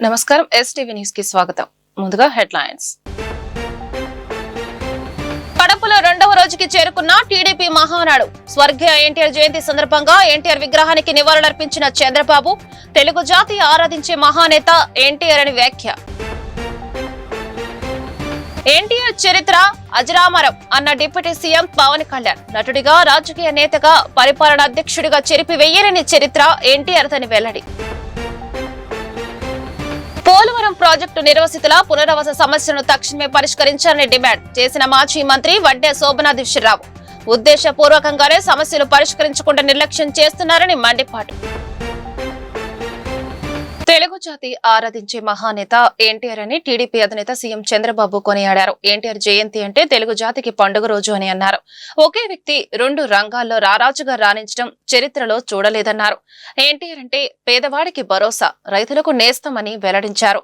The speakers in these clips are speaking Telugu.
నమస్కారం ఎస్టీవీ న్యూస్ కి స్వాగతం. ముందుగా హెడ్లైన్స్. కడపలో రెండవ రోజుకి చేరుకున్న టీడీపీ మహానాడు. స్వర్గీయ ఎన్టీఆర్ జయంతి సందర్భంగా ఎన్టీఆర్ విగ్రహానికి నివాళులర్పించిన చంద్రబాబు, తెలుగు జాతి ఆరాధించే మహానేత ఎన్టీఆర్ అని వ్యాఖ్య. ఎన్టీఆర్ చరిత్ర అజరామరం అన్న డిప్యూటీ సీఎం పవన్ కళ్యాణ్. నటుడిగా, రాజకీయ నేతగా, పరిపాలన అధ్యక్షుడిగా చెరిపి వెయ్యలేని చరిత్ర ఎన్టీఆర్ దని వెల్లడి. పోలవరం ప్రాజెక్టు నిర్వసితుల పునరావాస సమస్యను తక్షణమే పరిష్కరించాలని డిమాండ్ చేసిన మాజీ మంత్రి వడ్డే శోభనాద్రిరావు. ఉద్దేశపూర్వకంగానే సమస్యలు పరిష్కరించకుండా నిర్లక్ష్యం చేస్తున్నారని మండిపాటు. తెలుగు జాతి ఆరాధించే మహానేత ఎన్టీఆర్ అని టీడీపీ అధినేత సీఎం చంద్రబాబు కొనియాడారు. ఎన్టీఆర్ జయంతి అంటే తెలుగు జాతికి పండుగ రోజు అని అన్నారు. ఒకే వ్యక్తి రెండు రంగాల్లో రారాజుగా రాణించడం చరిత్రలో చూడలేదన్నారు. ఎన్టీఆర్ అంటే పేదవాడికి భరోసా, రైతులకు నేస్తమని వెల్లడించారు.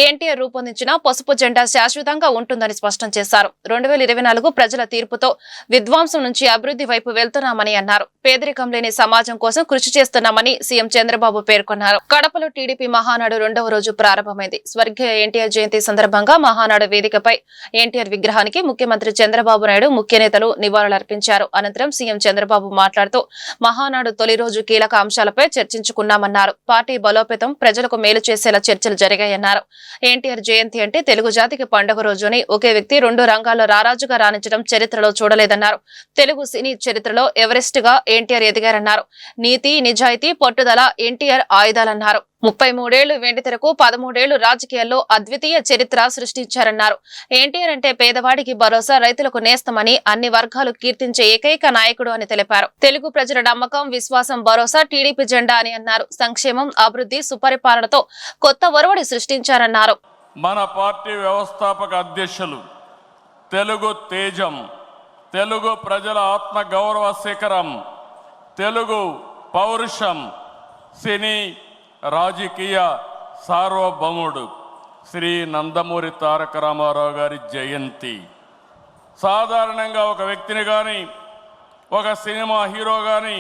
ఎన్టీఆర్ రూపొందించిన పసుపు జెండా శాశ్వతంగా ఉంటుందని స్పష్టం చేశారు. 2024 ప్రజల తీర్పుతో విధ్వంసం నుంచి అభివృద్ధి వైపు వెళ్తున్నామని అన్నారు. పేదరికం లేని సమాజం కోసం కృషి చేస్తున్నామని సీఎం చంద్రబాబు పేర్కొన్నారు. కడపలో టీడీపీ మహానాడు రెండవ రోజు ప్రారంభమైంది. స్వర్గీయ ఎన్టీఆర్ జయంతి సందర్భంగా మహానాడు వేదికపై ఎన్టీఆర్ విగ్రహానికి ముఖ్యమంత్రి చంద్రబాబు నాయుడు, ముఖ్య నేతలు నివాళులర్పించారు. అనంతరం సీఎం చంద్రబాబు మాట్లాడుతూ మహానాడు తొలి రోజు కీలక అంశాలపై చర్చించుకున్నామన్నారు. పార్టీ బలోపేతం, ప్రజలకు మేలు చేసేలా చర్చలు జరిగాయన్నారు. ఎన్టీఆర్ జయంతి అంటే తెలుగు జాతికి పండుగ రోజు అని, ఒకే వ్యక్తి రెండు రంగాల్లో రారాజుగా రాణించడం చరిత్రలో చూడలేదన్నారు. తెలుగు సినీ చరిత్రలో ఎవరెస్ట్ గా ఎన్టీఆర్ ఎదిగారన్నారు. నీతి, నిజాయితీ, పట్టుదల ఎన్టీఆర్ ఆయుధాలన్నారు. 33 ఏళ్లు వెండితెరకు, 13 ఏళ్లు రాజకీయాల్లో అద్వితీయ చరిత్ర సృష్టించారన్నారు. ఎన్టీఆర్ అంటే పేదవాడికి భరోసా, రైతులకు నేస్తమని అన్ని వర్గాలు కీర్తించే ఏకైక నాయకుడు అని తెలిపారు. తెలుగు ప్రజల నమ్మకం, విశ్వాసం, భరోసా టీడీపీ జెండా అని అన్నారు. సంక్షేమం, అభివృద్ధి, సుపరిపాలనతో కొత్త ఒరవడి సృష్టించారన్నారు. మన పార్టీ వ్యవస్థాపక అధ్యక్షులు, తెలుగు తేజం, తెలుగు ప్రజల ఆత్మ గౌరవ శిఖరం, తెలుగు పౌరుషం, సినీ రాజకీయ సార్వభౌముడు శ్రీ నందమూరి తారక రామారావు గారి జయంతి. సాధారణంగా ఒక వ్యక్తిని కానీ, ఒక సినిమా హీరో కానీ,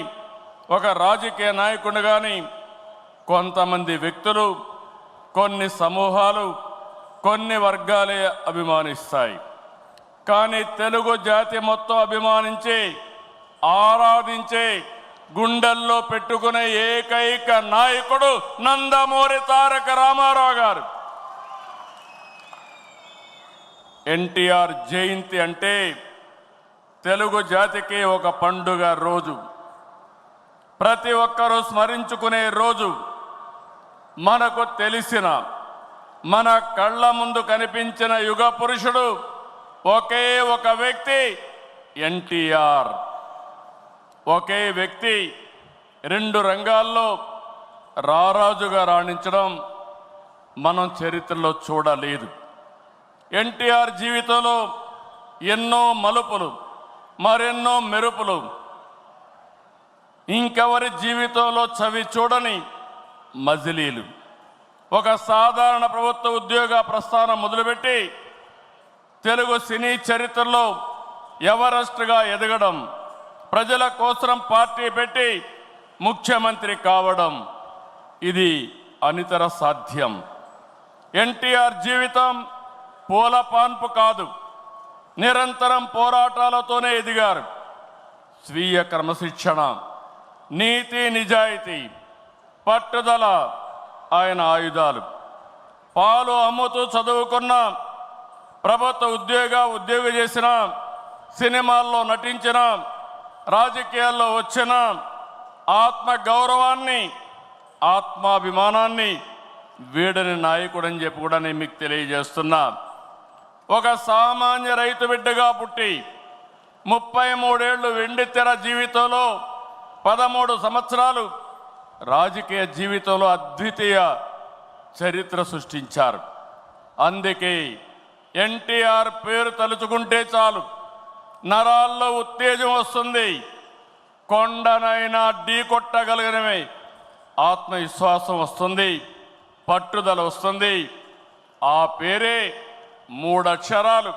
ఒక రాజకీయ నాయకుడిని కానీ కొంతమంది వ్యక్తులు, కొన్ని సమూహాలు, కొన్ని వర్గాలే అభిమానిస్తాయి. కానీ తెలుగు జాతి మొత్తం అభిమానించే, ఆరాధించే, గుండెల్లో పెట్టుకునే ఏకైక నాయకుడు నందమూరి తారక రామారావు గారు. ఎన్టీఆర్ జయంతి అంటే తెలుగు జాతికి ఒక పండుగ రోజు, ప్రతి ఒక్కరూ స్మరించుకునే రోజు. మనకు తెలిసిన, మన కళ్ళ ముందు కనిపించిన యుగ పురుషుడు ఒకే ఒక వ్యక్తి ఎన్టీఆర్. ఒకే వ్యక్తి రెండు రంగాల్లో రారాజుగా రాణించడం మనం చరిత్రలో చూడలేదు. ఎన్టీఆర్ జీవితంలో ఎన్నో మలుపులు, మరెన్నో మెరుపులు, ఇంకెవరి జీవితంలో చవి చూడని మజిలీలు. ఒక సాధారణ ప్రభుత్వ ఉద్యోగ ప్రస్థానం మొదలుపెట్టి తెలుగు సినీ చరిత్రలో ఎవరెస్ట్గా ఎదగడం, ప్రజల కోసం పార్టీ పెట్టి ముఖ్యమంత్రి కావడం, ఇది అనితర సాధ్యం. ఎన్టీఆర్ జీవితం పూల పాన్పు కాదు, నిరంతరం పోరాటాలతోనే ఎదిగారు. స్వీయ క్రమశిక్షణ, నీతి, నిజాయితీ, పట్టుదల ఆయన ఆయుధాలు. పాలు అమ్ముతూ చదువుకున్న, ప్రభుత్వ ఉద్యోగం చేసిన, సినిమాల్లో నటించిన, రాజకీయాల్లో వచ్చిన ఆత్మ గౌరవాన్ని, ఆత్మాభిమానాన్ని వీడని నాయకుడని చెప్పి కూడా నేను మీకు తెలియజేస్తున్నా. ఒక సామాన్య రైతు బిడ్డగా పుట్టి 33 ఏళ్లు వెండితెర జీవితంలో 13 సంవత్సరాలు రాజకీయ జీవితంలో అద్వితీయ చరిత్ర సృష్టించారు. అందుకే ఎన్టీఆర్ పేరు తలుచుకుంటే చాలు నరాల్లో ఉత్తేజం వస్తుంది. కొండనైనా ఢీ కొట్టగలిగినమే ఆత్మవిశ్వాసం వస్తుంది, పట్టుదల వస్తుంది. ఆ పేరే 3 అక్షరాలు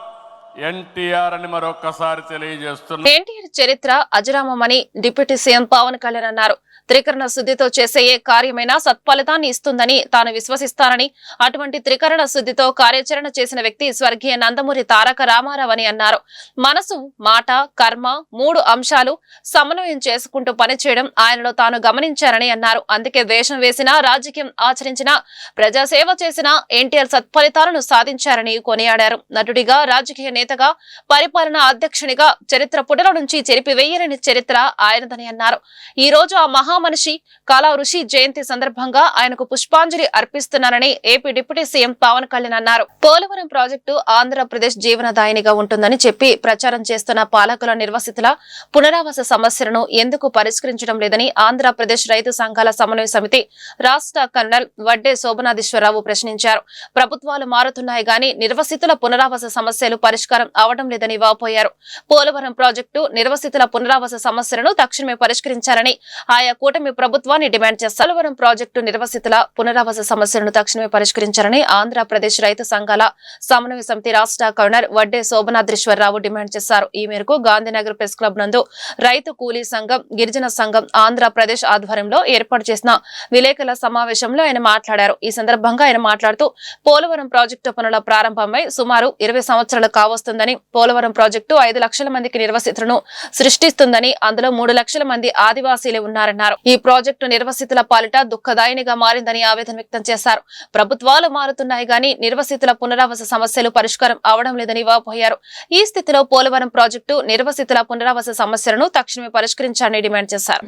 ఎన్టీఆర్ అని మరొకసారి తెలియజేస్తున్నారు. ఎన్టీఆర్ చరిత్ర అజరామమని డిప్యూటీ సీఎం పవన్ కళ్యాణ్ అన్నారు. త్రికరణ శుద్ధితో చేసే ఏ కార్యమైనా సత్ఫలితాన్ని ఇస్తుందని తాను విశ్వసిస్తానని, అటువంటి త్రికరణ శుద్ధితో కార్యాచరణ చేసిన వ్యక్తి స్వర్గీయ నందమూరి తారక రామారావు అని అన్నారు. మనసు, మాట, కర్మ 3 అంశాలు సమన్వయం చేసుకుంటూ పనిచేయడం ఆయనలో తాను గమనించారని అన్నారు. అందుకే వేషం వేసినా, రాజకీయం ఆచరించినా, ప్రజాసేవ చేసినా ఎన్టీఆర్ సత్ఫలితాలను సాధించారని కొనియాడారు. నటుడిగా, రాజకీయ నేతగా, పరిపాలనా అధ్యక్షునిగా చరిత్ర పుటల నుంచి చెరిపివేయలేని చరిత్ర ఆయనదని అన్నారు. ఈ రోజు ఆ మహామనిషి కళా ఋషి జయంతి సందర్భంగా ఆయనకు పుష్పాంజలి అర్పిస్తున్నానని AP deputy CM Pawan Kalyan అన్నారు. పోలవరం ప్రాజెక్టు ఆంధ్రప్రదేశ్ జీవనదాయినిగా ఉంటుందని చెప్పి ప్రచారం చేస్తున్న పాలకుల నిర్వసితుల పునరావాస సమస్యలను ఎందుకు పరిష్కరించడం లేదని ఆంధ్రప్రదేశ్ రైతు సంఘాల సమన్వయ సమితి రాష్ట్ర కన్వీనర్ వడ్డే శోభనాధీశ్వరరావు ప్రశ్నించారు. ప్రభుత్వాలు మారుతున్నాయి గాని నిర్వసితుల పునరావాస సమస్యలు పరిష్కారం అవడం లేదని వాపోయారు. పోలవరం ప్రాజెక్టు నిర్వసితుల పునరావాస సమస్యలను తక్షణమే పరిష్కరించాలని ఆయా కూటమి ప్రభుత్వాన్ని డిమాండ్ చేశారు. పోలవరం ప్రాజెక్టు నిర్వసితుల పునరావాస సమస్యలను తక్షణమే పరిష్కరించాలని ఆంధ్రప్రదేశ్ రైతు సంఘాల సమన్వయ సమితి రాష్ట్ర కన్వీనర్ వడ్డే శోభనాధీశ్వరరావు డిమాండ్ చేశారు. ఈ మేరకు గాంధీనగర్ ప్రెస్ క్లబ్ నందు రైతు కూలీ సంఘం, గిరిజన సంఘం ఆంధ్రప్రదేశ్ ఆధ్వర్యంలో ఏర్పాటు చేసిన విలేకరుల సమావేశంలో ఆయన మాట్లాడారు. ఈ సందర్భంగా ఆయన మాట్లాడుతూ పోలవరం ప్రాజెక్టు పనుల ప్రారంభమై సుమారు 20 సంవత్సరాలు కావస్తుందని, పోలవరం ప్రాజెక్టు 5 లక్షల మందికి నిర్వసితులను సృష్టిస్తుందని, అందులో 3 లక్షల మంది ఆదివాసీలే ఉన్నారన్నారు. ఈ ప్రాజెక్టు నిర్వసితుల పాలిట దుఃఖదాయినిగా మారిందని ఆవేదన వ్యక్తం చేశారు. ప్రభుత్వాలు మారుతున్నాయి గాని నిర్వసితుల పునరావాస సమస్యలు పరిష్కారం అవడం లేదని వాపోయారు. ఈ స్థితిలో పోలవరం ప్రాజెక్టు నిర్వసితుల పునరావాస సమస్యలను తక్షణమే పరిష్కరించాలని డిమాండ్ చేశారు.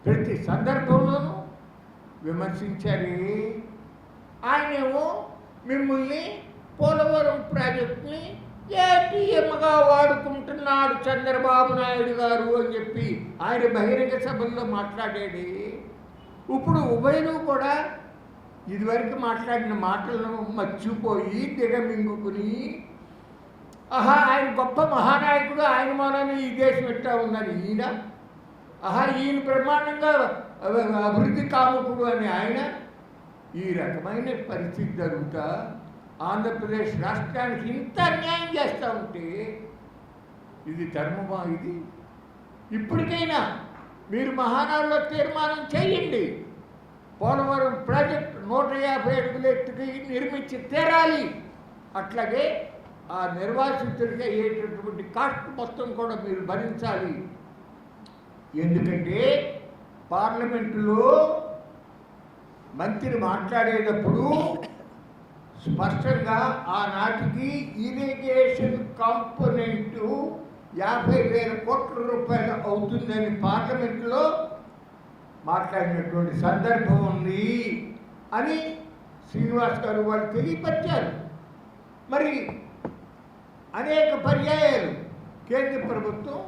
ప్రతి సందర్భంలోనూ విమర్శించారు. ఆయనేమో మిమ్మల్ని పోలవరం ప్రాజెక్టుని ఏటీఎంగా వాడుకుంటున్నాడు చంద్రబాబు నాయుడు గారు అని చెప్పి ఆయన బహిరంగ సభల్లో మాట్లాడాడు. ఇప్పుడు ఉభయలు కూడా ఇదివరకు మాట్లాడిన మాటలను మర్చిపోయి దిగమింగుకుని ఆయన గొప్ప మహానాయకుడు, ఆయన మనని ఈ దేశం ఎట్టా ఉందని ఈయన బ్రహ్మాండంగా అభివృద్ధి కాముకుడు అని ఆయన ఈ రకమైన పరిస్థితి జరుగుతా ఆంధ్రప్రదేశ్ రాష్ట్రానికి ఇంత అన్యాయం చేస్తూ ఉంటే ఇది ధర్మమా? ఇది ఇప్పటికైనా మీరు మహానాడులో తీర్మానం చేయండి. పోలవరం ప్రాజెక్టు 150 అడుగుల ఎత్తుకి నిర్మించి తీరాలి. అట్లాగే ఆ నిర్వాసితుడికి అయ్యేటటువంటి కాస్ట్ మొత్తం కూడా మీరు భరించాలి. ఎందుకంటే పార్లమెంటులో మంత్రి మాట్లాడేటప్పుడు స్పష్టంగా ఆనాటికి ఇరిగేషన్ కాంపోనెంటు 50,000 కోట్ల రూపాయలు అవుతుందని పార్లమెంటులో మాట్లాడినటువంటి సందర్భం ఉంది అని శ్రీనివాస్ గారు వాళ్ళు తెలియపరిచారు. మరి అనేక పర్యాయాలు కేంద్ర ప్రభుత్వం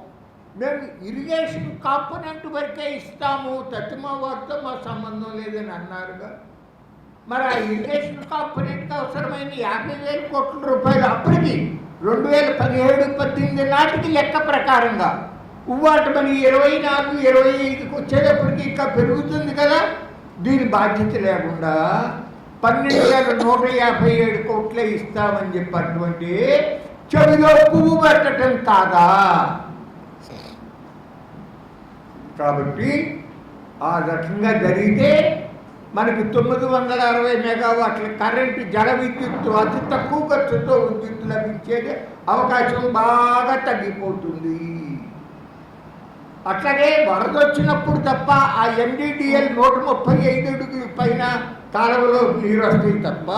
మేము ఇరిగేషన్ కాంపోనెంట్ వరకే ఇస్తాము, తత్తిమా వారితో మా సంబంధం లేదని అన్నారుగా. మరి ఆ ఇరిగేషన్ కాంపోనెంట్కి అవసరమైన 50,000 కోట్ల రూపాయలు అప్పటికి 2017-18 నాటికి లెక్క ప్రకారంగా ఉవ్వాటి మరి 24-25కి వచ్చేటప్పటికి ఇంకా పెరుగుతుంది కదా. దీని బాధ్యత లేకుండా 12,157 కోట్లే ఇస్తామని చెప్పినటువంటి చెవిలో పువ్వు పెట్టడం కాదా? కాబట్టి ఆ రకంగా జరిగితే మనకి 960 మెగావాట్ల కరెంటు జల విద్యుత్తు అతి తక్కువ ఖర్చుతో విద్యుత్తు లభించేది అవకాశం బాగా తగ్గిపోతుంది. అట్లాగే వరద వచ్చినప్పుడు తప్ప ఆ MDDL 135 అడుగుల పైన కాలువలో నీరు వస్తాయి తప్ప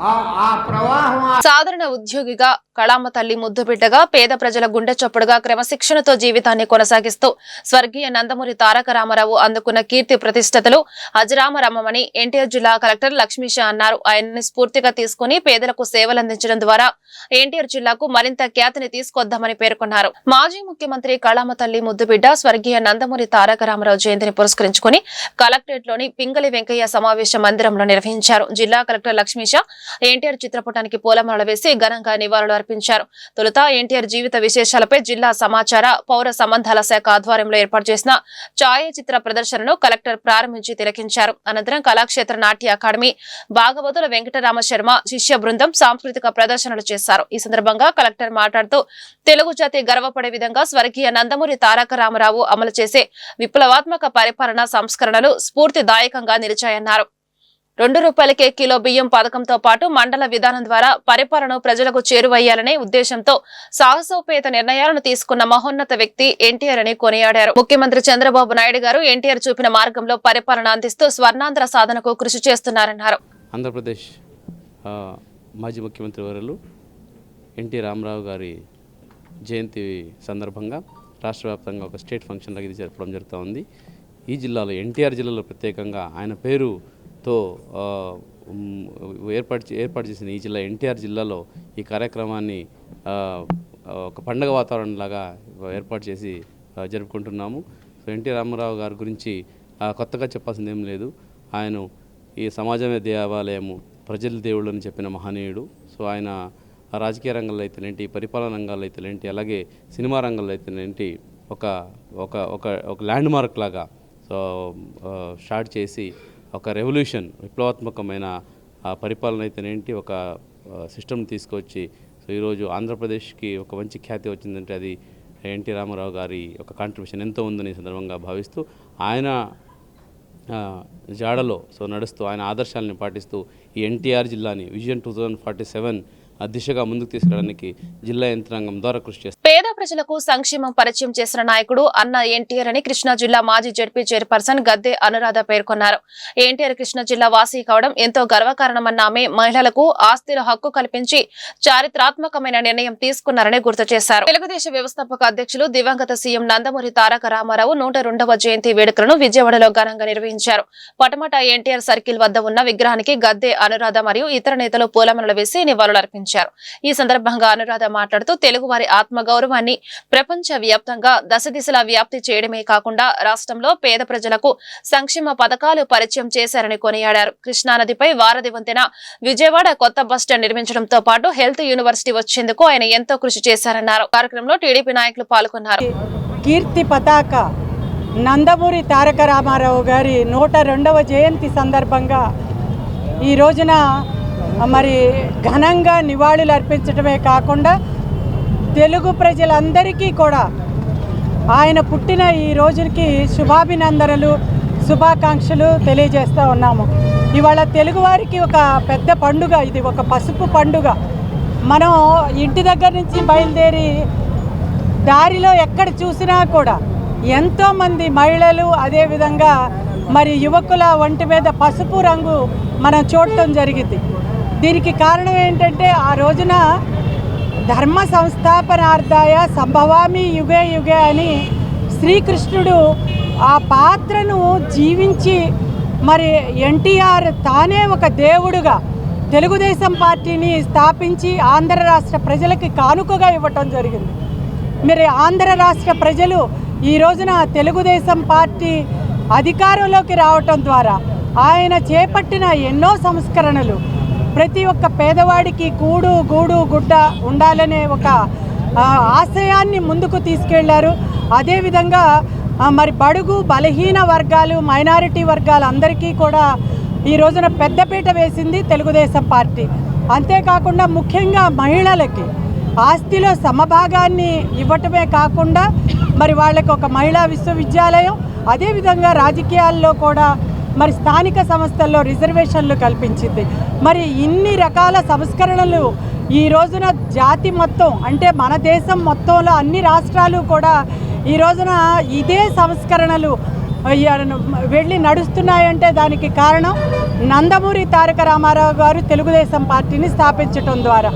ఆ ప్రవాహం. సాధారణ ఉద్యోగిగా, కళామ తల్లి ముద్దుబిడ్డగా, పేద ప్రజల గుండె చప్పుడుగా క్రమశిక్షణతో జీవితాన్ని కొనసాగిస్తూ స్వర్గీయ నందమూరి తారక రామారావు అందుకున్న కీర్తి ప్రతిష్టతలు అజరామరమని ఎన్టీఆర్ జిల్లా కలెక్టర్ లక్ష్మీష అన్నారు. ఆయన్ని స్ఫూర్తిగా తీసుకుని పేదలకు సేవలందించడం ద్వారా ఎన్టీఆర్ జిల్లాకు మరింత ఖ్యాతిని తీసుకొద్దామని పేర్కొన్నారు. మాజీ ముఖ్యమంత్రి కళామ తల్లి ముద్దుబిడ్డ స్వర్గీయ నందమూరి తారక రామారావు జయంతిని పురస్కరించుకుని కలెక్టరేట్ లోని పింగళి వెంకయ్య సమావేశ మందిరంలో నిర్వహించారు. జిల్లా కలెక్టర్ లక్ష్మీష ఎన్టీఆర్ చిత్రపటానికి పూలమాల వేసి ఘనంగా నివాళులు అర్పించారు. తొలుత ఎన్టీఆర్ జీవిత విశేషాలపై జిల్లా సమాచార పౌర సంబంధాల శాఖ ఆధ్వర్యంలో ఏర్పాటు చేసిన ఛాయాచిత్ర ప్రదర్శనను కలెక్టర్ ప్రారంభించి తిలకించారు. అనంతరం కళాక్షేత్ర నాట్య అకాడమీ భాగవతుల వెంకటరామ శర్మ శిష్య బృందం సాంస్కృతిక ప్రదర్శనలు చేశారు. ఈ సందర్భంగా కలెక్టర్ మాట్లాడుతూ తెలుగు జాతి గర్వపడే విధంగా స్వర్గీయ నందమూరి తారక రామారావు అమలు చేసే విప్లవాత్మక పరిపాలన సంస్కరణలు స్ఫూర్తిదాయకంగా నిలిచాయన్నారు. ₹2 కిలో బియ్యం పథకంతో పాటు మండల విధానం ద్వారా పరిపాలన ప్రజలకు చేరువయ్యాలనే ఉద్దేశంతో సాహసోపేత నిర్ణయాలను తీసుకున్న మహోన్నత వ్యక్తి ఎన్టీఆర్ అని కొనియాడారు. ముఖ్యమంత్రి చంద్రబాబు నాయుడు గారు ఎన్టీఆర్ చూపిన మార్గంలో పరిపాలన అందిస్తూ స్వర్ణాంధ్ర సాధనకు కృషి చేస్తున్నారన్నారు. ఆంధ్రప్రదేశ్ మాజీ ముఖ్యమంత్రి వర్యులు ఎన్టీ రామారావు గారి జయంతి సందర్భంగా రాష్ట్ర వ్యాప్తంగా ఒక స్టేట్ ఫంక్షన్ ఇది జరపడం జరుగుతూ ఉంది. ఈ జిల్లాలో ఎన్టీఆర్ జిల్లాలో ప్రత్యేకంగా ఆయన పేరుతో ఏర్పాటు చేసిన ఈ జిల్లా ఎన్టీఆర్ జిల్లాలో ఈ కార్యక్రమాన్ని ఒక పండగ వాతావరణంలాగా ఏర్పాటు చేసి జరుపుకుంటున్నాము. సో ఎన్టీ రామారావు గారి గురించి కొత్తగా చెప్పాల్సింది ఏం లేదు. ఆయన ఈ సమాజమే దేవాలయము, ప్రజల దేవుళ్ళు అని చెప్పిన మహనీయుడు. సో ఆయన రాజకీయ రంగంలో అయితేనేంటి, పరిపాలన రంగాల్లో అయితేనేంటి, అలాగే సినిమా రంగంలో అయితేనేంటి ఒక ఒక ఒక ఒక ల్యాండ్ మార్క్ లాగా సో స్టార్ట్ చేసి ఒక రెవల్యూషన్, విప్లవాత్మకమైన పరిపాలన అయితేనేంటి ఒక సిస్టమ్ తీసుకొచ్చి సో ఈరోజు ఆంధ్రప్రదేశ్కి ఒక మంచి ఖ్యాతి వచ్చిందంటే అది ఎన్టీ రామారావు గారి ఒక కాంట్రిబ్యూషన్ ఎంతో ఉందని సందర్భంగా భావిస్తూ ఆయన జాడలో సో నడుస్తూ ఆయన ఆదర్శాలను పాటిస్తూ ఈ ఎన్టీఆర్ జిల్లాని విజన్ 2047 దిశగా ముందుకు తీసుకెళ్ళడానికి జిల్లా యంత్రాంగం ద్వారా కృషి చేస్తారు. పేద ప్రజలకు సంక్షేమం పరిచయం చేసిన నాయకుడు అన్న ఎన్టీఆర్ అని కృష్ణా జిల్లా మాజీ జడ్పీ చైర్పర్సన్ గద్దె అనురాధ పేర్కొన్నారు. ఎన్టీఆర్ కృష్ణా జిల్లా వాసి కావడం ఎంతో గర్వకారణమన్న ఆమె మహిళలకు ఆస్తిలో హక్కు కల్పించి చారిత్రాత్మకమైన నిర్ణయం తీసుకున్నారని గుర్తు చేశారు. తెలుగుదేశం వ్యవస్థాపక అధ్యక్షులు దివంగత సీఎం నందమూరి తారక రామారావు 102వ జయంతి వేడుకలను విజయవాడలో ఘనంగా నిర్వహించారు. పటమట ఎన్టీఆర్ సర్కిల్ వద్ద ఉన్న విగ్రహానికి గద్దె అనురాధ మరియు ఇతర నేతలు పూలమాలలు వేసి నివాళులర్పించారు. ఈ సందర్భంగా అనురాధ మాట్లాడుతూ తెలుగువారి ఆత్మగౌరవాన్ని ప్రపంచ వ్యాప్తంగా దశదిశలా వ్యాప్తి చేయడమే కాకుండా రాష్ట్రంలో పేద ప్రజలకు సంక్షేమ పథకాలు పరిచయం చేశారని కొనియాడారు. కృష్ణానదిపై వారధి వంతెన, విజయవాడ కొత్త బస్టాండ్ నిర్మించడంతో పాటు హెల్త్ యూనివర్సిటీ వచ్చేందుకు ఆయన ఎంతో కృషి చేశారన్నారు. కార్యక్రమంలో టీడీపీ నాయకులు పాల్గొన్నారు. కీర్తి పతాక నందమూరి తారక రామారావు గారి 102వ జయంతి సందర్భంగా ఈ రోజున మరి ఘనంగా నివాళులు అర్పించడమే కాకుండా తెలుగు ప్రజలందరికీ కూడా ఆయన పుట్టిన ఈ రోజుకి శుభాభినందనలు, శుభాకాంక్షలు తెలియజేస్తూ ఉన్నాము. ఇవాళ తెలుగువారికి ఒక పెద్ద పండుగ, ఇది ఒక పసుపు పండుగ. మనం ఇంటి దగ్గర నుంచి బయలుదేరి దారిలో ఎక్కడ చూసినా కూడా ఎంతోమంది మహిళలు అదేవిధంగా మరి యువకుల ఒంటి మీద పసుపు రంగు మనం చూడటం జరిగింది. దీనికి కారణం ఏంటంటే ఆ రోజున ధర్మ సంస్థాపనార్థాయ సంభవామి యుగే యుగే అని శ్రీకృష్ణుడు ఆ పాత్రను జీవించి మరి ఎన్టీఆర్ తానే ఒక దేవుడుగా తెలుగుదేశం పార్టీని స్థాపించి ఆంధ్ర రాష్ట్ర ప్రజలకి కానుకగా ఇవ్వటం జరిగింది. మరి ఆంధ్ర రాష్ట్ర ప్రజలు ఈ రోజున తెలుగుదేశం పార్టీ అధికారంలోకి రావటం ద్వారా ఆయన చేపట్టిన ఎన్నో సంస్కరణలు ప్రతి ఒక్క పేదవాడికి కూడు గూడు గుడ్డ ఉండాలనే ఒక ఆశయాన్ని ముందుకు తీసుకెళ్లారు. అదేవిధంగా మరి బడుగు బలహీన వర్గాలు, మైనారిటీ వర్గాలందరికీ కూడా ఈ రోజున పెద్దపీట వేసింది తెలుగుదేశం పార్టీ. అంతేకాకుండా ముఖ్యంగా మహిళలకి ఆస్తిలో సమభాగాన్ని ఇవ్వటమే కాకుండా మరి వాళ్ళకి ఒక మహిళా విశ్వవిద్యాలయం, అదేవిధంగా రాజకీయాల్లో కూడా మరి స్థానిక సంస్థల్లో రిజర్వేషన్లు కల్పించింది. మరి ఇన్ని రకాల సంస్కరణలు ఈ రోజున జాతి మొత్తం అంటే మన దేశం మొత్తంలో అన్ని రాష్ట్రాలు కూడా ఈ రోజున ఇదే సంస్కరణలు వెళ్ళి నడుస్తున్నాయంటే దానికి కారణం నందమూరి తారక రామారావు గారు తెలుగుదేశం పార్టీని స్థాపించటం ద్వారా.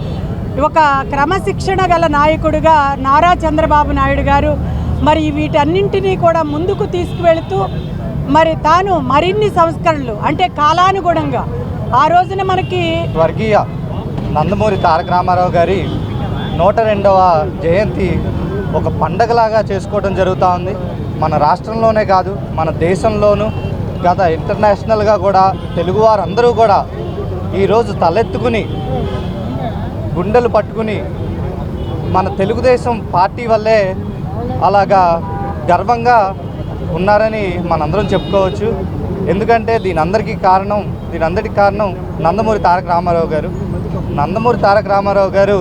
ఒక క్రమశిక్షణ గల నాయకుడిగా నారా చంద్రబాబు నాయుడు గారు మరి వీటన్నింటినీ కూడా ముందుకు తీసుకువెళుతూ మరి తాను మరిన్ని సంస్కరణలు అంటే కాలానుగుణంగా ఆ రోజున మనకి స్వర్గీయ నందమూరి తారక రామారావు గారి 102వ జయంతి ఒక పండగలాగా చేసుకోవడం జరుగుతూ ఉంది. మన రాష్ట్రంలోనే కాదు మన దేశంలోనూ గత ఇంటర్నేషనల్గా కూడా తెలుగువారందరూ కూడా ఈరోజు తలెత్తుకుని గుండెలు పట్టుకుని మన తెలుగుదేశం పార్టీ వల్లే అలాగా గర్వంగా ఉన్నారని మనందరం చెప్పుకోవచ్చు. ఎందుకంటే దీనందరికీ కారణం నందమూరి తారక రామారావు గారు. నందమూరి తారక రామారావు గారు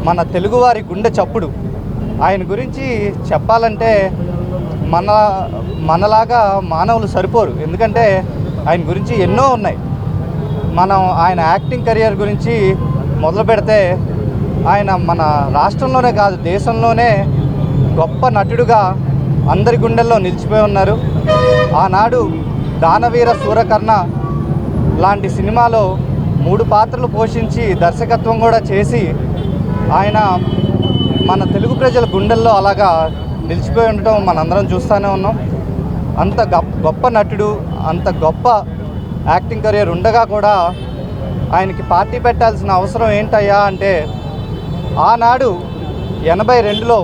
మన తెలుగువారి గుండె చప్పుడు. ఆయన గురించి చెప్పాలంటే మనలాగా మానవులు సరిపోరు. ఎందుకంటే ఆయన గురించి ఎన్నో ఉన్నాయి. మనం ఆయన యాక్టింగ్ కెరియర్ గురించి మొదలు పెడితే ఆయన మన రాష్ట్రంలోనే కాదు దేశంలోనే గొప్ప నటుడుగా అందరి గుండెల్లో నిలిచిపోయి ఉన్నారు. ఆనాడు దానవీర సూరకర్ణ లాంటి సినిమాలో 3 పాత్రలు పోషించి దర్శకత్వం కూడా చేసి ఆయన మన తెలుగు ప్రజల గుండెల్లో అలాగా నిలిచిపోయి ఉండటం మనందరం చూస్తూనే ఉన్నాం. అంత గొప్ప నటుడు, అంత గొప్ప యాక్టింగ్ కెరియర్ ఉండగా కూడా ఆయనకి పార్టీ పెట్టాల్సిన అవసరం ఏంటయ్యా అంటే ఆనాడు 82లో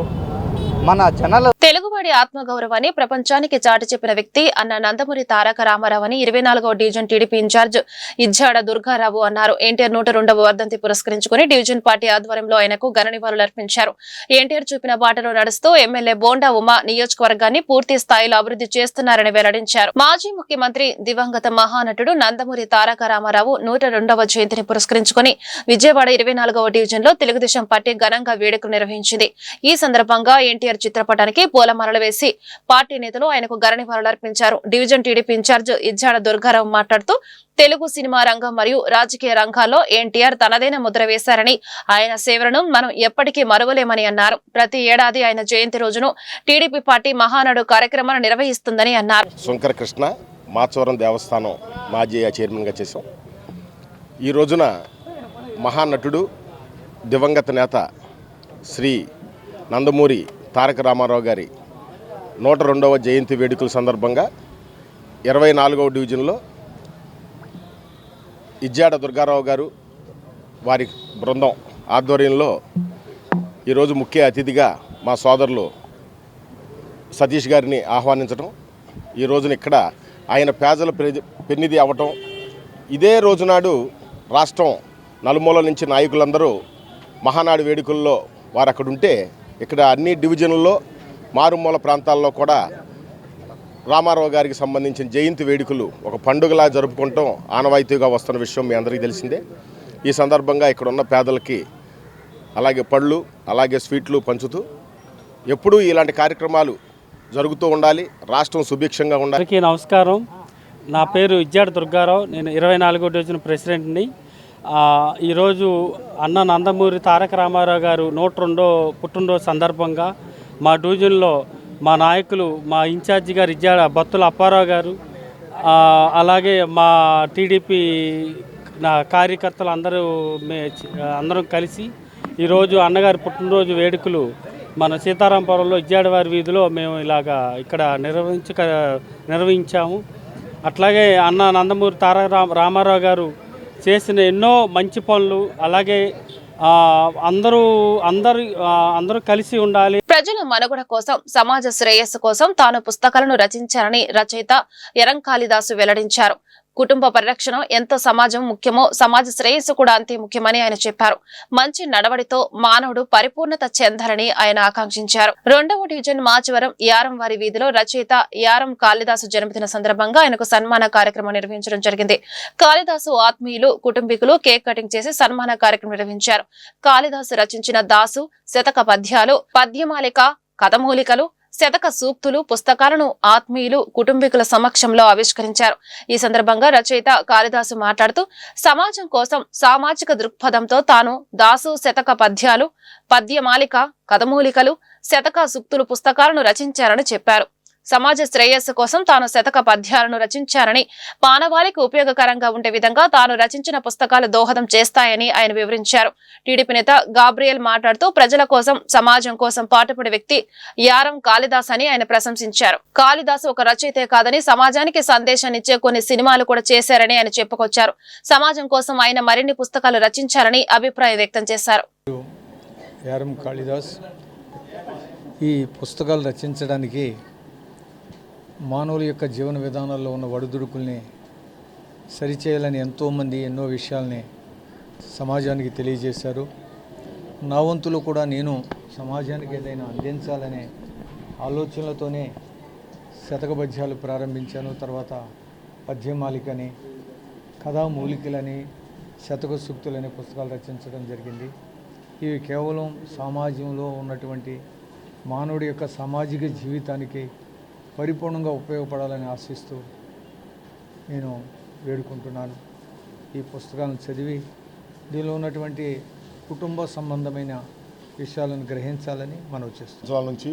మన జనాల తెలుగువాడి ఆత్మగౌరవాన్ని ప్రపంచానికి చాటి చెప్పిన వ్యక్తి అన్న నందమూరి తారక రామారావు అని 24వ division TDP incharge Ijjada Durgarao అన్నారు. ఎన్టీఆర్ 102వ వర్ధంతి పురస్కరించుకుని డివిజన్ పార్టీ ఆధ్వర్యంలో ఆయనకు ఘన నివాళులు అర్పించారు. ఎన్టీఆర్ చూపిన బాటలో నడుస్తూ ఎమ్మెల్యే బోండా ఉమా నియోజకవర్గాన్ని పూర్తి స్థాయిలో అభివృద్ధి చేస్తున్నారని వెల్లడించారు. మాజీ ముఖ్యమంత్రి దివంగత మహానటుడు నందమూరి తారక రామారావు 102వ జయంతిని పురస్కరించుకుని విజయవాడ 24వ డివిజన్ లో తెలుగుదేశం పార్టీ ఘనంగా వేడుకలు నిర్వహించింది. ఈ సందర్భంగా ఎన్టీఆర్ చిత్రపటానికి పూలమాలలు వేసి పార్టీ నేతలు ఆయనకు ఘన నివాళులు అర్పించారు. Division TDP incharge Ijjada Durgarao మాట్లాడుతూ తెలుగు సినిమా రంగం మరియు రాజకీయ రంగాల్లో ఎన్టీఆర్ తనదైన ముద్ర వేశారని, ఆయన సేవలను మనం ఎప్పటికీ మరువలేమని అన్నారు. ప్రతి ఏడాది ఆయన జయంతి రోజును టీడీపీ పార్టీ మహానాడు కార్యక్రమాన్ని నిర్వహిస్తుందని అన్నారు. శంకర కృష్ణ మాచవరం దేవస్థానం మాజీ చైర్మన్గా చేశాం. ఈ రోజున మహానటుడు దివంగత నేత శ్రీ నందమూరి తారక రామారావు గారి 102వ జయంతి వేడుకల సందర్భంగా 24వ డివిజన్లో ఇజ్జాడ దుర్గారావు గారు వారి బృందం ఆధ్వర్యంలో ఈరోజు ముఖ్య అతిథిగా మా సోదరులు సతీష్ గారిని ఆహ్వానించడం, ఈ రోజున ఇక్కడ ఆయన పేదల పెన్నిధి అవ్వటం, ఇదే రోజునాడు రాష్ట్రం నలుమూలల నుంచి నాయకులందరూ మహానాడు వేడుకల్లో వారు అక్కడ ఉంటే ఇక్కడ అన్ని డివిజన్లలో మారుమూల ప్రాంతాల్లో కూడా రామారావు గారికి సంబంధించిన జయంతి వేడుకలు ఒక పండుగలా జరుపుకుంటాం ఆనవాయితీగా వస్తున్న విషయం మీ అందరికీ తెలిసిందే. ఈ సందర్భంగా ఇక్కడ ఉన్న పేదలకి అలాగే పళ్ళు అలాగే స్వీట్లు పంచుతూ ఎప్పుడూ ఇలాంటి కార్యక్రమాలు జరుగుతూ ఉండాలి, రాష్ట్రం సుభిక్షంగా ఉండాలి. అందరికీ నమస్కారం. నా పేరు ఇజ్జాడ దుర్గారావు. నేను 24వ డివిజన్ ప్రెసిడెంట్ని. ఈరోజు అన్న నందమూరి తారక రామారావు గారు 102వ పుట్టినరోజు సందర్భంగా మా డివిజన్లో మా నాయకులు, మా ఇన్ఛార్జి గారు ఇజ్జాడ బత్తుల అప్పారావు గారు, అలాగే మా టీడీపీ కార్యకర్తలు అందరం కలిసి ఈరోజు అన్నగారి పుట్టినరోజు వేడుకలు మన సీతారాంపురంలో ఇజ్జాడవారి వీధిలో మేము ఇలాగా ఇక్కడ నిర్వహించాము. అట్లాగే అన్న నందమూరి తారక రామారావు గారు చేసిన ఎన్నో మంచి పనులు, అలాగే అందరూ కలిసి ఉండాలి. ప్రజల మనుగడ కోసం, సమాజ శ్రేయస్సు కోసం తాను పుస్తకాలను రచించారని రచయిత ఎరం కాళిదాసు వెల్లడించారు. కుటుంబ పరిరక్షణ ఎంత సమాజం ముఖ్యమో సమాజ శ్రేయస్సు కూడా అంతే ముఖ్యమని ఆయన చెప్పారు. మంచి నడవడితో మానవుడు పరిపూర్ణత చెందాలని ఆయన ఆకాంక్షించారు. 2వ డివిజన్ మాచవరం యారం వారి వీధిలో రచయిత యారం కాళిదాసు జన్మదిన సందర్భంగా ఆయనకు సన్మాన కార్యక్రమం నిర్వహించడం జరిగింది. కాళిదాసు ఆత్మీయులు, కుటుంబీకులు కేక్ కటింగ్ చేసి సన్మాన కార్యక్రమం నిర్వహించారు. కాళిదాసు రచించిన దాసు, శతక పద్యాలు, పద్యమాలిక, కథమూలికలు, శతక సూక్తులు పుస్తకాలను ఆత్మీయులు, కుటుంబీకుల సమక్షంలో ఆవిష్కరించారు. ఈ సందర్భంగా రచయిత కాళిదాసు మాట్లాడుతూ సమాజం కోసం సామాజిక దృక్పథంతో తాను దాసు, శతక పద్యాలు, పద్యమాలిక, కథమూలికలు, శతక సూక్తులు పుస్తకాలను రచించారని చెప్పారు. సమాజ శ్రేయస్సు కోసం తాను శతక పద్యాలను రచించారని, మానవాళికి ఉపయోగకరంగా ఉండే విధంగా తాను రచించిన పుస్తకాలు దోహదం చేస్తాయని ఆయన వివరించారు. టీడీపీ నేత గాబ్రియల్ మాట్లాడుతూ ప్రజల కోసం, సమాజం కోసం పాటుపడే వ్యక్తి యారం కాళిదాస్ అని ఆయన ప్రశంసించారు. కాళిదాసు ఒక రచయితే కాదని సమాజానికి సందేశాన్నిచ్చే కొన్ని సినిమాలు కూడా చేశారని ఆయన చెప్పుకొచ్చారు. సమాజం కోసం ఆయన మరిన్ని పుస్తకాలు రచించారని అభిప్రాయం వ్యక్తం చేశారు. యారం కాళిదాస్ ఈ పుస్తకాలు రచించడానికి మానవుల యొక్క జీవన విధానాల్లో ఉన్న ఒడిదుడుకుల్ని సరిచేయాలని ఎంతోమంది ఎన్నో విషయాల్ని సమాజానికి తెలియజేశారు. నా వంతులో కూడా నేను సమాజానికి ఏదైనా అందించాలనే ఆలోచనలతోనే శతకపద్యాలు ప్రారంభించాను. తర్వాత పద్యమాలికని, కథామూలికలని, శతక సూక్తులనే పుస్తకాలు రచించడం జరిగింది. ఇవి కేవలం సమాజంలో ఉన్నటువంటి మానవుడి యొక్క సామాజిక జీవితానికి పరిపూర్ణంగా ఉపయోగపడాలని ఆశిస్తూ నేను వేడుకుంటున్నాను. ఈ పుస్తకాలను చదివి దీనిలో ఉన్నటువంటి కుటుంబ సంబంధమైన విషయాలను గ్రహించాలని మనవి చేస్తున్నాను. సంవత్సరాల నుంచి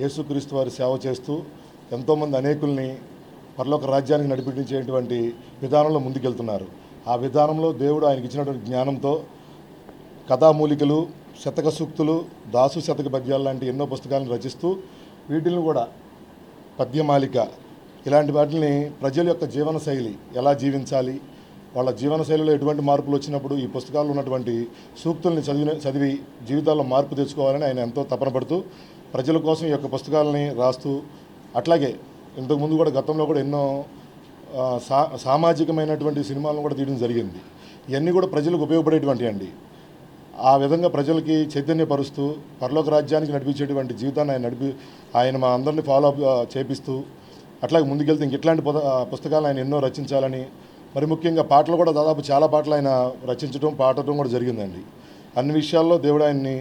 యేసుక్రీస్తు వారి సేవ చేస్తూ ఎంతోమంది అనేకుల్ని పరలోక రాజ్యానికి నడిపించేటువంటి విధానంలో ముందుకెళ్తున్నారు. ఆ విధానంలో దేవుడు ఆయనకి ఇచ్చినటువంటి జ్ఞానంతో కథామూలికలు, శతక సూక్తులు, దాసు శతక పద్యాలు లాంటి ఎన్నో పుస్తకాలను రచిస్తూ వీటిని కూడా పద్యమాలిక ఇలాంటి వాటిని ప్రజల యొక్క జీవన శైలి ఎలా జీవించాలి, వాళ్ళ జీవన శైలిలో ఎటువంటి మార్పులు వచ్చినప్పుడు ఈ పుస్తకాల్లో ఉన్నటువంటి సూక్తుల్ని చదివి జీవితాల్లో మార్పు తెచ్చుకోవాలని ఆయన ఎంతో తపన పడుతూ ప్రజల కోసం ఈ యొక్క పుస్తకాలని రాస్తూ, అట్లాగే ఇంతకుముందు కూడా గతంలో కూడా ఎన్నో సామాజికమైనటువంటి సినిమాలను కూడా తీయడం జరిగింది. ఇవన్నీ కూడా ప్రజలకు ఉపయోగపడేటువంటి అండి. ఆ విధంగా ప్రజలకి చైతన్యపరుస్తూ పరలోక రాజ్యానికి నడిపించేటువంటి జీవితాన్ని ఆయన మా అందరినీ ఫాలో అప్ చేపిస్తూ అట్లాగే ముందుకెళ్తే ఇట్లాంటి పుస్తకాలు ఆయన ఎన్నో రచించాలని, మరి ముఖ్యంగా పాటలు కూడా దాదాపు చాలా పాటలు ఆయన రచించడం, పాడటం కూడా జరిగిందండి. అన్ని విషయాల్లో దేవుడు ఆయన్ని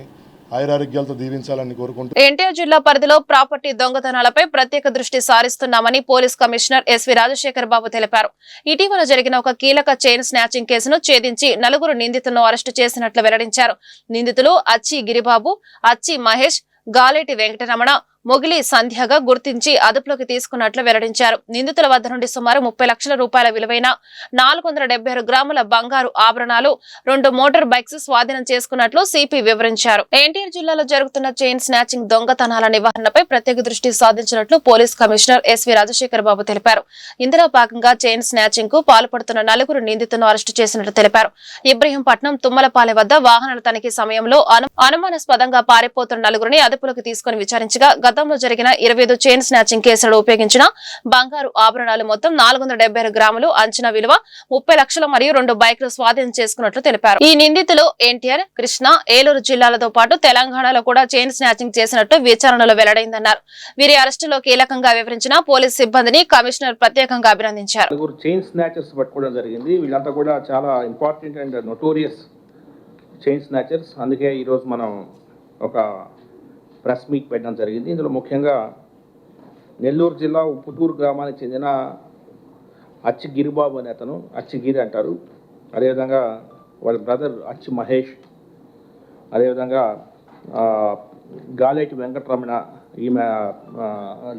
ఆయురారోగ్యాలతో దీవించాలని కోరుకుంటూ ఎన్టీఆర్ జిల్లా పరిధిలో ప్రాపర్టీ దొంగతనాలపై ప్రత్యేక దృష్టి సారిస్తున్నామని పోలీస్ కమిషనర్ ఎస్వి రాజశేఖర్ బాబు తెలిపారు. ఇటీవల జరిగిన ఒక కీలక చైన్ స్నాచింగ్ కేసును ఛేదించి 4 నిందితులను అరెస్టు చేసినట్లు వెల్లడించారు. నిందితులు అచ్చి గిరిబాబు, అచ్చి మహేష్, గాలేటి వెంకటరమణ, మొగిలి సంధ్యగా గుర్తించి అదుపులోకి తీసుకున్నట్లు వెల్లడించారు. నిందితుల వద్ద నుండి సుమారు 30 లక్షల రూపాయల విలువైన 476 గ్రాముల బంగారు ఆభరణాలు, 2 మోటార్ బైక్స్ స్వాధీనం చేసుకున్నట్లు సిపి వివరించారు. ఎన్టీఆర్ జిల్లాలో జరుగుతున్న చైన్ స్నాచింగ్ దొంగతనాల నివారణపై ప్రత్యేక దృష్టి సాధించినట్లు పోలీస్ కమిషనర్ ఎస్వి రాజశేఖర్ బాబు తెలిపారు. ఇందులో భాగంగా చైన్ స్నాచింగ్ కు పాల్పడుతున్న 4 నిందితులను అరెస్టు చేసినట్లు తెలిపారు. ఇబ్రహీంపట్నం తుమ్మలపాలె వద్ద వాహనాల తనిఖీ సమయంలో అనుమానాస్పదంగా పారిపోతున్న 4 అదుపులోకి తీసుకుని విచారించగా గతంలో జరిగిన 25 చైన్ స్నాచింగ్ కేసులలో ఉపయోగించిన బంగారు ఆభరణాలు మొత్తం 476 గ్రాములు, అంచనా విలువ 30 లక్షలు మరియు 2 బైక్లు స్వాధీనం చేసుకున్నట్లు తెలిపారు. ఈ నిందితులు ఎన్టీఆర్, కృష్ణా, ఏలూరు జిల్లాలతో పాటు తెలంగాణలో కూడా చైన్ స్నాచింగ్ చేసినట్టు విచారణలో వెల్లడైందన్నారు. వీరి అరెస్టులో కీలకంగా వివరించిన పోలీస్ సిబ్బందిని కమిషనర్ ప్రత్యేకంగా అభినందించారు. చైన్ స్నాచర్స్ పట్టుకోవడం జరిగింది. వీళ్ళంతా కూడా చాలా important and notorious chain snatchers. అందుకే ఈరోజు మనం ఒక ప్రెస్ మీట్ పెట్టడం జరిగింది. ఇందులో ముఖ్యంగా నెల్లూరు జిల్లా ఉప్పుటూరు గ్రామానికి చెందిన అచ్చి గిరిబాబు అనే అతను, అచ్చిగిరి అంటారు. అదేవిధంగా వాళ్ళ బ్రదర్ అచ్చి మహేష్, అదేవిధంగా గాలేటి వెంకటరమణ, ఈమె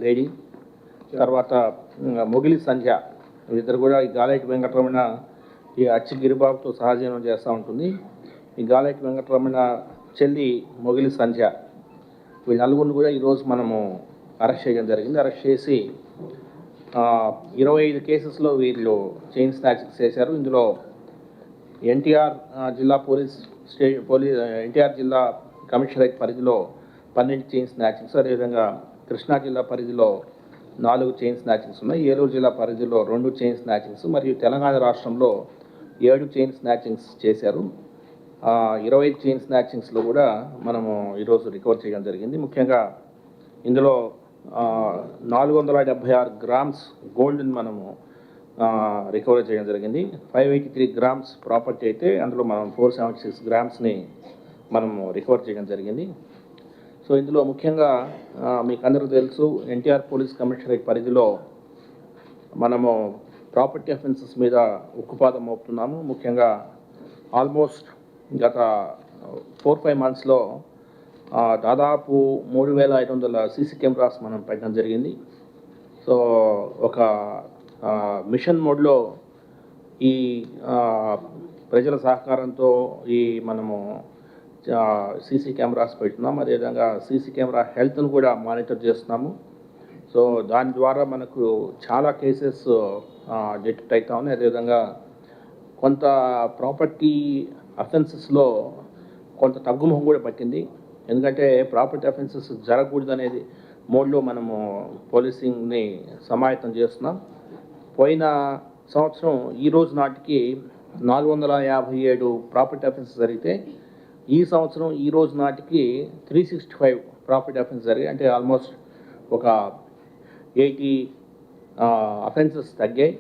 లేడీ, తర్వాత మొగిలి సంధ్య. వీళ్ళిద్దరు కూడా ఈ గాలేటి వెంకటరమణ ఈ అచ్చి గిరిబాబుతో సహజీవనం చేస్తూ ఉంటుంది. ఈ గాలేటి వెంకటరమణ చెల్లి మొగిలి సంధ్య, వీళ్ళ 4 కూడా ఈరోజు మనము అరెస్ట్ చేయడం జరిగింది. అరెస్ట్ చేసి 25 కేసెస్లో వీళ్ళు చైన్ స్నాచింగ్ చేశారు. ఇందులో ఎన్టీఆర్ జిల్లా ఎన్టీఆర్ జిల్లా కమిషనరేట్ పరిధిలో 12 చైన్ స్నాచింగ్స్, అదేవిధంగా కృష్ణా జిల్లా పరిధిలో 4 చైన్ స్నాచింగ్స్ ఉన్నాయి. ఏలూరు జిల్లా పరిధిలో 2 చైన్ స్నాచింగ్స్ మరియు తెలంగాణ రాష్ట్రంలో 7 చైన్ స్నాచింగ్స్ చేశారు. 25 చైన్ స్నాచింగ్స్లో కూడా మనము ఈరోజు రికవర్ చేయడం జరిగింది. ముఖ్యంగా ఇందులో 476 గ్రామ్స్ గోల్డ్ని మనము రికవర్ చేయడం జరిగింది. 583 గ్రామ్స్ ప్రాపర్టీ అయితే అందులో మనం 476 గ్రామ్స్ని మనము రికవర్ చేయడం జరిగింది. సో ఇందులో ముఖ్యంగా మీకు అందరూ తెలుసు, ఎన్టీఆర్ పోలీస్ కమిషనరేట్ పరిధిలో మనము ప్రాపర్టీ అఫెన్సెస్ మీద ఉక్కుపాదం మోపుతున్నాము. ముఖ్యంగా ఆల్మోస్ట్ గత 4-5 మంత్స్లో దాదాపు 3500 సీసీ కెమెరాస్ మనం పెట్టడం జరిగింది. సో ఒక మిషన్ మోడ్లో ఈ ప్రజల సహకారంతో మనము సీసీ కెమెరాస్ పెడుతున్నాం. అదేవిధంగా సీసీ కెమెరా హెల్త్ను కూడా మానిటర్ చేస్తున్నాము. సో దాని ద్వారా మనకు చాలా కేసెస్ డిటెక్ట్ అవుతా ఉన్నాయి. అదేవిధంగా కొంత ప్రాపర్టీ అఫెన్సెస్లో కొంత తగ్గుముఖం కూడా పట్టింది. ఎందుకంటే ప్రాపర్టీ అఫెన్సెస్ జరగకూడదు అనేది మోడ్లో మనము పోలీసింగ్ని సమాయత్తం చేస్తున్నాం. పోయిన సంవత్సరం ఈ రోజు నాటికి 457 ప్రాపర్టీ అఫెన్సెస్ జరిగితే ఈ సంవత్సరం ఈ రోజు నాటికి 365 ప్రాపర్టీ అఫెన్స్ జరిగాయి. అంటే ఆల్మోస్ట్ ఒక 80 అఫెన్సెస్ తగ్గాయి.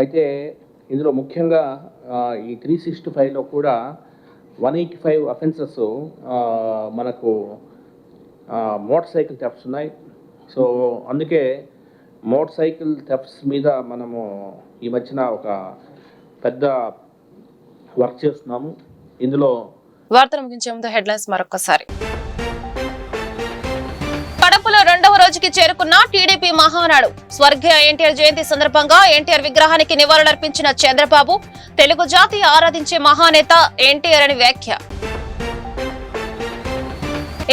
అయితే ఇందులో ముఖ్యంగా ఈ 365లో కూడా 185 అఫెన్సెస్ మనకు మోటార్ సైకిల్ థెఫ్ట్స్ ఉన్నాయి. సో అందుకే మోటార్ సైకిల్ థెఫ్ట్స్ మీద మనము ఈ మధ్యన ఒక పెద్ద వర్క్ చేస్తున్నాము. ఇందులో వార్తలు ముగించే ముందు హెడ్లైన్స్ మరొకసారి. కడపలో 2వ రోజుకి చేరుకున్న టీడీపీ మహానాడు. స్వర్గీయ ఎన్టీఆర్ జయంతి సందర్భంగా ఎన్టీఆర్ విగ్రహానికి నివాళులర్పించిన చంద్రబాబు. తెలుగు జాతి ఆరాధించే మహానేత ఎన్టీఆర్ అని వ్యాఖ్య.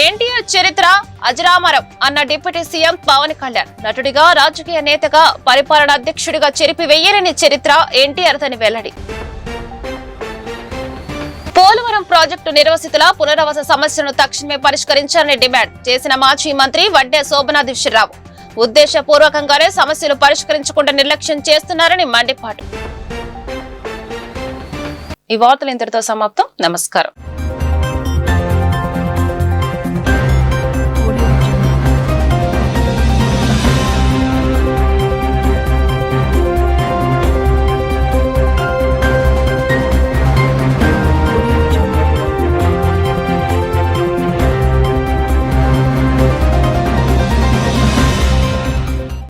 ఎన్టీఆర్ చరిత్ర అజరామరం అన్న డిప్యూటీ సీఎం పవన్ కళ్యాణ్. నటుడిగా, రాజకీయ నేతగా, పరిపాలన అధ్యక్షుడిగా చెరిపి వెయ్యలేని చరిత్ర ఎన్టీఆర్ దని వెల్లడి. పోలవరం ప్రాజెక్టు నిర్వసితుల పునరావాస సమస్యను తక్షణమే పరిష్కరించాలని డిమాండ్ చేసిన మాజీ మంత్రి వడ్డే శోభనాద్రిరావు. ఉద్దేశపూర్వకంగానే సమస్యలు పరిష్కరించకుండా నిర్లక్ష్యం చేస్తున్నారని మండిపాటు. ఈ వార్తలు ఇంతటితో సమాప్తం. నమస్కారం.